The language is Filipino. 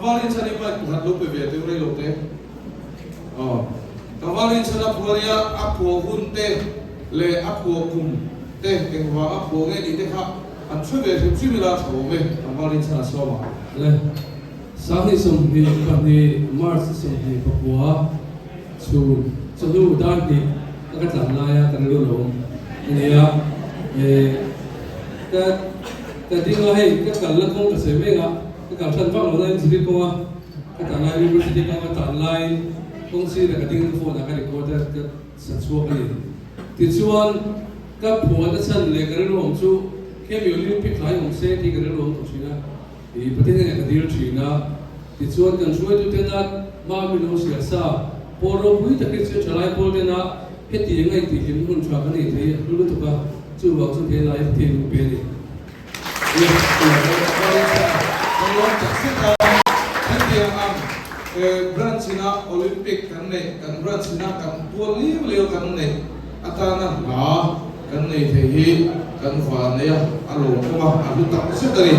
Kavalin sa nipa kuhat lupe bete uray lote. Kavalin sa napuria apo hunte le apo kum te kengwa apo nge ite ha an chube chimila chome kavalin sa nasoma. Le sahi somni pani mars somni papua chu chulu dandi kakat laya kanlulo niya ka dinga hei ka kalakong kasemenga ka tan bang lo sidi ko ka tanai university ka tanai kong si da ding phone ka recorder ka sa chuak ni ti chuan ka phone da chan le ka ro chu ke mi olympic lai hong se ti ka ro to china i patin ka dir china ti chuan kan chuai tu te na ma mi no sia sa poro bui ta ke chu chalai pol te na he ti ngai ti hin hun chwa ka ni the lu tu ka chu wa chu the lai ti lu pe ni Branchina Olympic kan ne kan branchina kan poli leo kan ne atana la kan ne the hi kan fa ne ya alo ko ma alu tak se dari